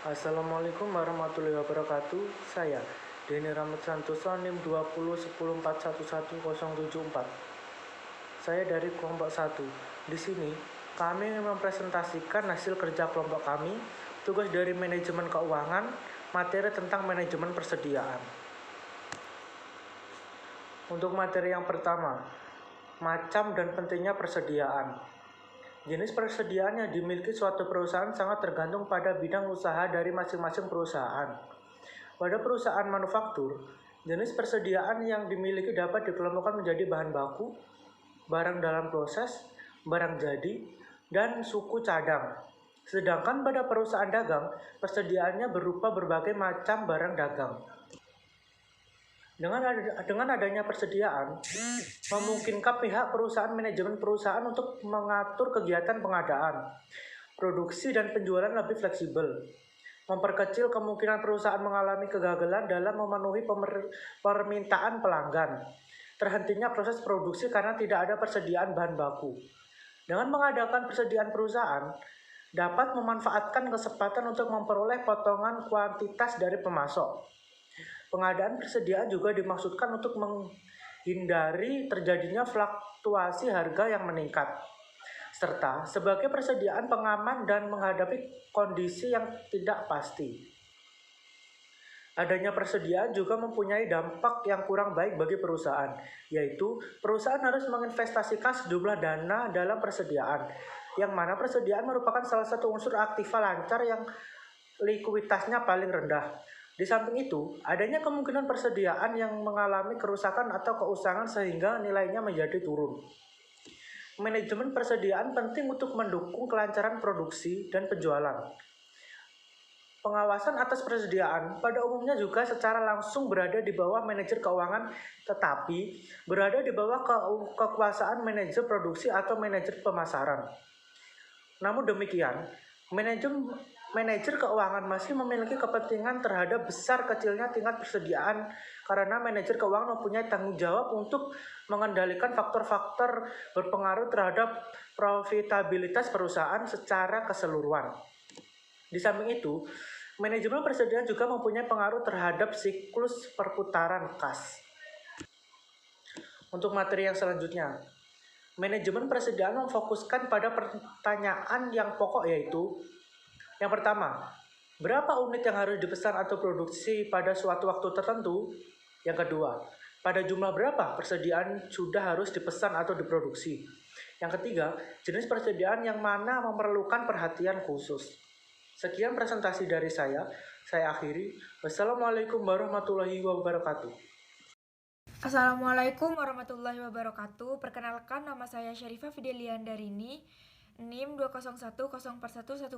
Assalamualaikum warahmatullahi wabarakatuh. Saya Denny Rahmat Santoso, NIM 201041111074. Saya dari kelompok 1. Di sini kami mempresentasikan hasil kerja kelompok kami, tugas dari manajemen keuangan, materi tentang manajemen persediaan. Untuk materi yang pertama, macam dan pentingnya persediaan. Jenis persediaan yang dimiliki suatu perusahaan sangat tergantung pada bidang usaha dari masing-masing perusahaan. Pada perusahaan manufaktur, jenis persediaan yang dimiliki dapat dikelompokkan menjadi bahan baku, barang dalam proses, barang jadi, dan suku cadang. Sedangkan pada perusahaan dagang, persediaannya berupa berbagai macam barang dagang. Dengan adanya persediaan, memungkinkan pihak perusahaan manajemen perusahaan untuk mengatur kegiatan pengadaan, produksi dan penjualan lebih fleksibel, memperkecil kemungkinan perusahaan mengalami kegagalan dalam memenuhi permintaan pelanggan, terhentinya proses produksi karena tidak ada persediaan bahan baku. Dengan mengadakan persediaan perusahaan, dapat memanfaatkan kesempatan untuk memperoleh potongan kuantitas dari pemasok. Pengadaan persediaan juga dimaksudkan untuk menghindari terjadinya fluktuasi harga yang meningkat, serta sebagai persediaan pengaman dan menghadapi kondisi yang tidak pasti. Adanya persediaan juga mempunyai dampak yang kurang baik bagi perusahaan, yaitu perusahaan harus menginvestasikan sejumlah dana dalam persediaan, yang mana persediaan merupakan salah satu unsur aktiva lancar yang likuiditasnya paling rendah. Di samping itu, adanya kemungkinan persediaan yang mengalami kerusakan atau keusangan sehingga nilainya menjadi turun. Manajemen persediaan penting untuk mendukung kelancaran produksi dan penjualan. Pengawasan atas persediaan pada umumnya juga secara langsung berada di bawah manajer keuangan, tetapi berada di bawah kekuasaan manajer produksi atau manajer pemasaran. Namun demikian, manajer keuangan masih memiliki kepentingan terhadap besar kecilnya tingkat persediaan karena manajer keuangan mempunyai tanggung jawab untuk mengendalikan faktor-faktor berpengaruh terhadap profitabilitas perusahaan secara keseluruhan. Di samping itu, manajemen persediaan juga mempunyai pengaruh terhadap siklus perputaran kas. Untuk materi yang selanjutnya, manajemen persediaan memfokuskan pada pertanyaan yang pokok, yaitu yang pertama, berapa unit yang harus dipesan atau produksi pada suatu waktu tertentu? Yang kedua, pada jumlah berapa persediaan sudah harus dipesan atau diproduksi? Yang ketiga, jenis persediaan yang mana memerlukan perhatian khusus. Sekian presentasi dari saya akhiri. Wassalamualaikum warahmatullahi wabarakatuh. Assalamualaikum warahmatullahi wabarakatuh. Perkenalkan, nama saya Syarifah Fidelian Darini, NIM 20104111075.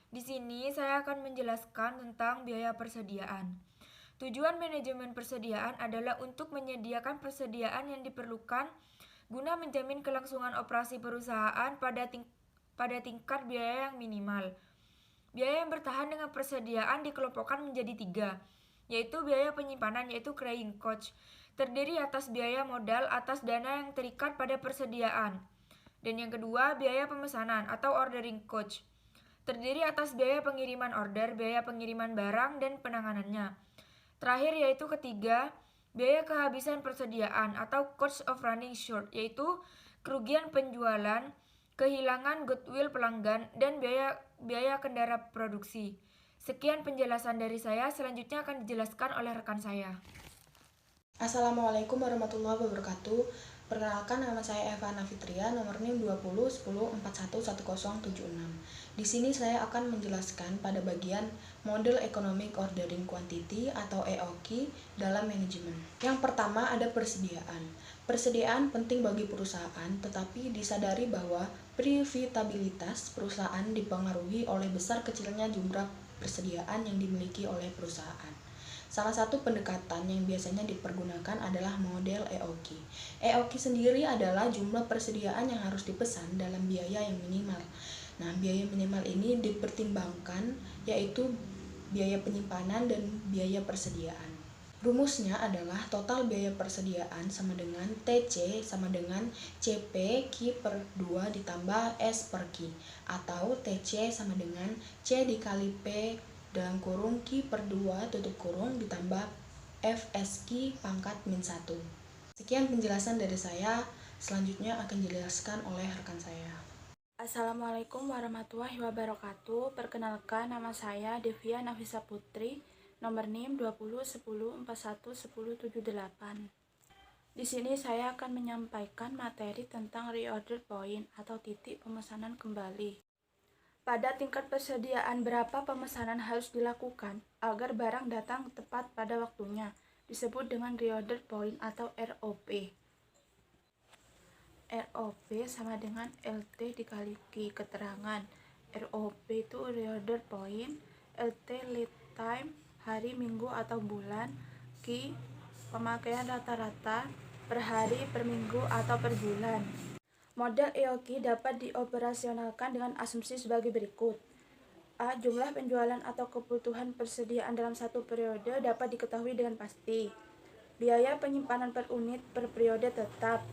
Di sini saya akan menjelaskan tentang biaya persediaan. Tujuan manajemen persediaan adalah untuk menyediakan persediaan yang diperlukan guna menjamin kelangsungan operasi perusahaan pada tingkat biaya yang minimal. Biaya yang bertahan dengan persediaan dikelompokkan menjadi 3, yaitu biaya penyimpanan, yaitu carrying cost, terdiri atas biaya modal atas dana yang terikat pada persediaan. Dan yang kedua, biaya pemesanan atau ordering cost, terdiri atas biaya pengiriman order, biaya pengiriman barang, dan penanganannya. Terakhir yaitu ketiga, biaya kehabisan persediaan atau cost of running short, yaitu kerugian penjualan, kehilangan goodwill pelanggan, dan biaya kendara produksi. Sekian penjelasan dari saya, selanjutnya akan dijelaskan oleh rekan saya. Assalamualaikum warahmatullahi wabarakatuh. Perkenalkan, nama saya Eva Nafitria, nomor NIM 2010411076. Di sini saya akan menjelaskan pada bagian Model Economic Ordering Quantity atau EOQ dalam manajemen. Yang pertama ada persediaan. Persediaan penting bagi perusahaan, tetapi disadari bahwa profitabilitas perusahaan dipengaruhi oleh besar kecilnya jumlah persediaan yang dimiliki oleh perusahaan. Salah satu pendekatan yang biasanya dipergunakan adalah model EOQ. EOQ sendiri adalah jumlah persediaan yang harus dipesan dalam biaya yang minimal. Nah, biaya minimal ini dipertimbangkan, yaitu biaya penyimpanan dan biaya persediaan. Rumusnya adalah total biaya persediaan sama dengan TC sama dengan CP Q per 2 ditambah S per Q, atau TC sama dengan C dikali P dalam kurung Q per 2 tutup kurung ditambah FSQ pangkat min 1. Sekian penjelasan dari saya, selanjutnya akan dijelaskan oleh rekan saya. Assalamualaikum warahmatullahi wabarakatuh. Perkenalkan, nama saya Devia Nafisa Putri, nomor NIM 2010411078. Di sini saya akan menyampaikan materi tentang reorder point atau titik pemesanan kembali. Pada tingkat persediaan, berapa pemesanan harus dilakukan agar barang datang tepat pada waktunya, disebut dengan reorder point atau ROP. ROP sama dengan LT dikali Q. Keterangan ROP itu reorder point, LT lead time hari, minggu atau bulan, Q pemakaian rata-rata per hari, per minggu atau per bulan. Model EOQ dapat dioperasionalkan dengan asumsi sebagai berikut. A. Jumlah penjualan atau kebutuhan persediaan dalam satu periode dapat diketahui dengan pasti. Biaya penyimpanan per unit per periode tetap.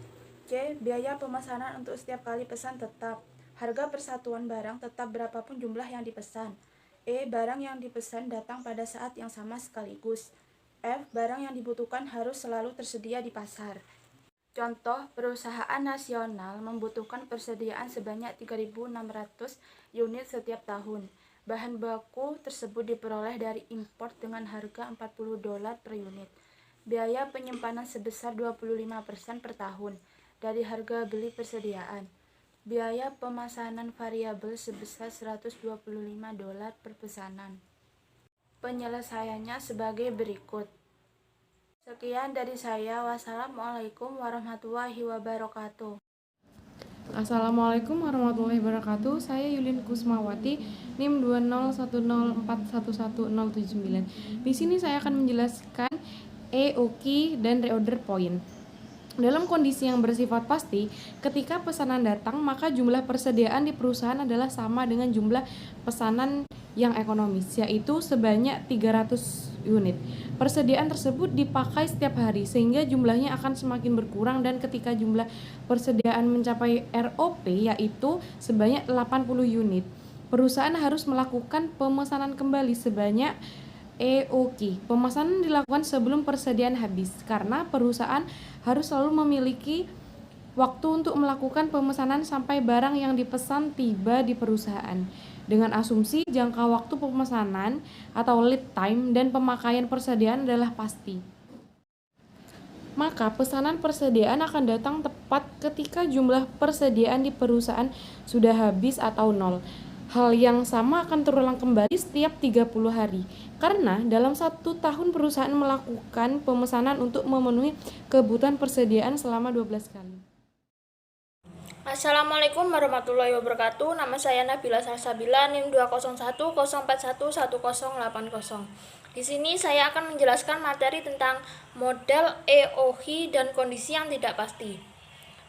C. Biaya pemesanan untuk setiap kali pesan tetap. Harga persatuan barang tetap berapapun jumlah yang dipesan. E. Barang yang dipesan datang pada saat yang sama sekaligus. F. Barang yang dibutuhkan harus selalu tersedia di pasar. Contoh, perusahaan nasional membutuhkan persediaan sebanyak 3.600 unit setiap tahun. Bahan baku tersebut diperoleh dari impor dengan harga $40 per unit. Biaya penyimpanan sebesar 25% per tahun dari harga beli persediaan. Biaya pemesanan variabel sebesar $125 per pesanan. Penyelesaiannya sebagai berikut. Sekian dari saya. Wassalamualaikum warahmatullahi wabarakatuh. Assalamualaikum warahmatullahi wabarakatuh. Saya Yulin Kusmawati, NIM 20104111079. Di sini saya akan menjelaskan EOQ dan reorder point. Dalam kondisi yang bersifat pasti, ketika pesanan datang, maka jumlah persediaan di perusahaan adalah sama dengan jumlah pesanan yang ekonomis, yaitu sebanyak 300 unit. Persediaan tersebut dipakai setiap hari, sehingga jumlahnya akan semakin berkurang, dan ketika jumlah persediaan mencapai ROP, yaitu sebanyak 80 unit, perusahaan harus melakukan pemesanan kembali sebanyak EOQ. Pemesanan dilakukan sebelum persediaan habis, karena perusahaan harus selalu memiliki waktu untuk melakukan pemesanan sampai barang yang dipesan tiba di perusahaan, dengan asumsi jangka waktu pemesanan atau lead time dan pemakaian persediaan adalah pasti. Maka pesanan persediaan akan datang tepat ketika jumlah persediaan di perusahaan sudah habis atau nol. Hal yang sama akan terulang kembali setiap 30 hari, karena dalam 1 tahun perusahaan melakukan pemesanan untuk memenuhi kebutuhan persediaan selama 12 kali. Assalamualaikum warahmatullahi wabarakatuh. Nama saya Nabila Salsabila, NIM 20104111080. Di sini saya akan menjelaskan materi tentang model EOQ dan kondisi yang tidak pasti.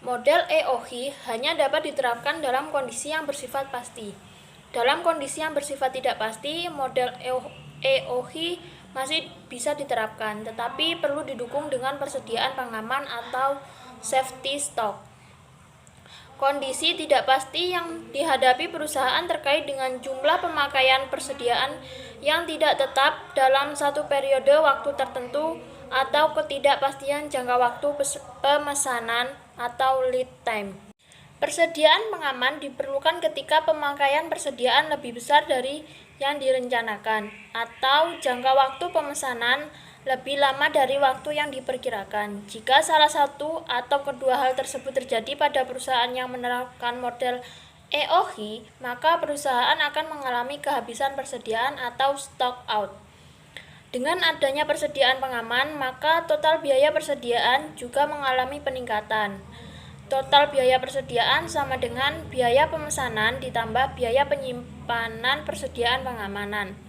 Model EOQ hanya dapat diterapkan dalam kondisi yang bersifat pasti. Dalam kondisi yang bersifat tidak pasti, model EOQ masih bisa diterapkan, tetapi perlu didukung dengan persediaan pengaman atau safety stock. Kondisi tidak pasti yang dihadapi perusahaan terkait dengan jumlah pemakaian persediaan yang tidak tetap dalam satu periode waktu tertentu atau ketidakpastian jangka waktu pemesanan atau lead time. Persediaan pengaman diperlukan ketika pemakaian persediaan lebih besar dari yang direncanakan atau jangka waktu pemesanan lebih lama dari waktu yang diperkirakan. Jika salah satu atau kedua hal tersebut terjadi pada perusahaan yang menerapkan model EOQ, maka perusahaan akan mengalami kehabisan persediaan atau stock out. Dengan adanya persediaan pengaman, maka total biaya persediaan juga mengalami peningkatan. Total biaya persediaan sama dengan biaya pemesanan ditambah biaya penyimpanan persediaan pengamanan.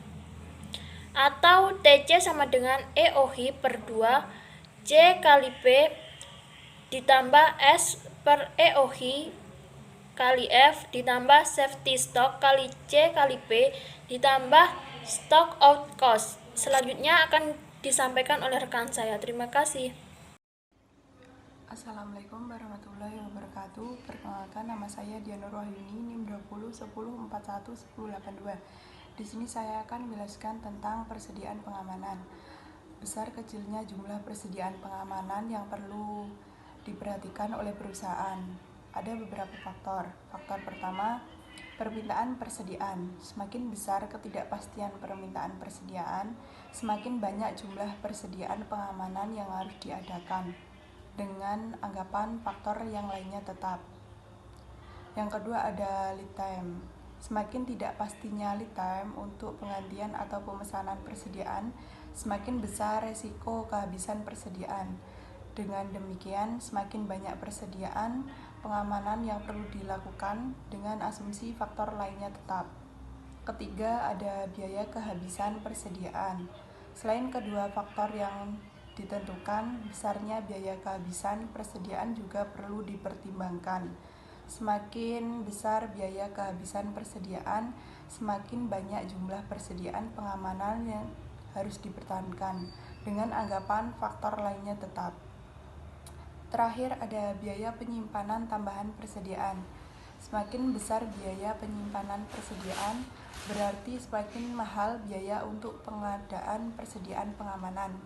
Atau TC sama dengan EOQ per 2 C kali P ditambah S per EOQ kali F ditambah safety stock kali C kali P ditambah stock out cost. Selanjutnya akan disampaikan oleh rekan saya. Terima kasih. Assalamualaikum warahmatullahi wabarakatuh. Perkenalkan, nama saya Diana Rohyuni, NIM 2010411082. Di sini saya akan menjelaskan tentang persediaan pengamanan. Besar kecilnya jumlah persediaan pengamanan yang perlu diperhatikan oleh perusahaan. Ada beberapa faktor. Faktor pertama, permintaan persediaan. Semakin besar ketidakpastian permintaan persediaan, semakin banyak jumlah persediaan pengamanan yang harus diadakan, dengan anggapan faktor yang lainnya tetap. Yang kedua ada lead time. Semakin tidak pastinya lead time untuk penggantian atau pemesanan persediaan, semakin besar resiko kehabisan persediaan. Dengan demikian, semakin banyak persediaan pengamanan yang perlu dilakukan dengan asumsi faktor lainnya tetap. Ketiga ada biaya kehabisan persediaan. Selain kedua faktor yang ditentukan, besarnya biaya kehabisan persediaan juga perlu dipertimbangkan. Semakin besar biaya kehabisan persediaan, semakin banyak jumlah persediaan pengamanan yang harus dipertahankan, dengan anggapan faktor lainnya tetap. Terakhir ada biaya penyimpanan tambahan persediaan. Semakin besar biaya penyimpanan persediaan, berarti semakin mahal biaya untuk pengadaan persediaan pengamanan,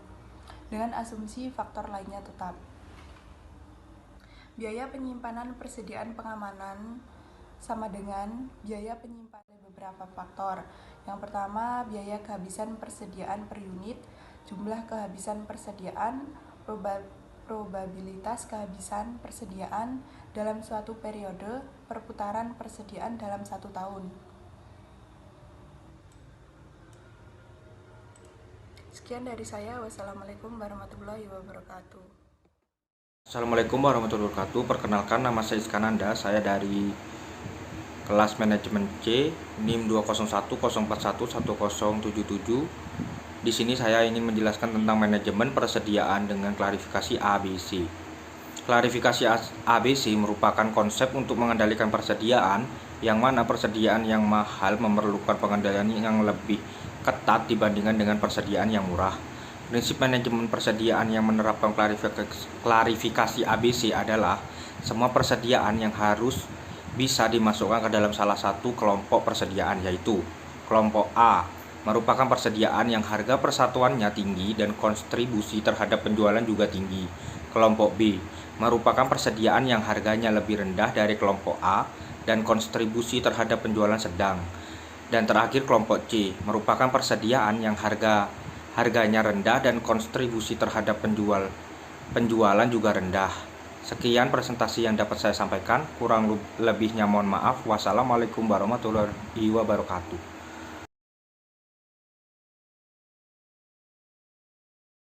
dengan asumsi faktor lainnya tetap. Biaya penyimpanan persediaan pengamanan sama dengan biaya penyimpanan beberapa faktor. Yang pertama, biaya kehabisan persediaan per unit, jumlah kehabisan persediaan, probabilitas kehabisan persediaan dalam suatu periode, perputaran persediaan dalam 1 tahun. Sekian dari saya. Wassalamualaikum warahmatullahi wabarakatuh. Assalamualaikum warahmatullahi wabarakatuh. Perkenalkan, nama saya Iskananda. Saya dari kelas manajemen C, NIM 20104111077. Di sini saya ingin menjelaskan tentang manajemen persediaan dengan klarifikasi ABC. Klarifikasi ABC merupakan konsep untuk mengendalikan persediaan, yang mana persediaan yang mahal memerlukan pengendalian yang lebih ketat dibandingkan dengan persediaan yang murah. Prinsip manajemen persediaan yang menerapkan klarifikasi ABC adalah semua persediaan yang harus bisa dimasukkan ke dalam salah satu kelompok persediaan, yaitu kelompok A merupakan persediaan yang harga persatuannya tinggi dan kontribusi terhadap penjualan juga tinggi. Kelompok B merupakan persediaan yang harganya lebih rendah dari kelompok A dan kontribusi terhadap penjualan sedang. Dan terakhir, kelompok C merupakan persediaan yang harganya rendah dan kontribusi terhadap penjualan juga rendah. Sekian presentasi yang dapat saya sampaikan, kurang lebihnya mohon maaf. Wassalamualaikum warahmatullahi wabarakatuh.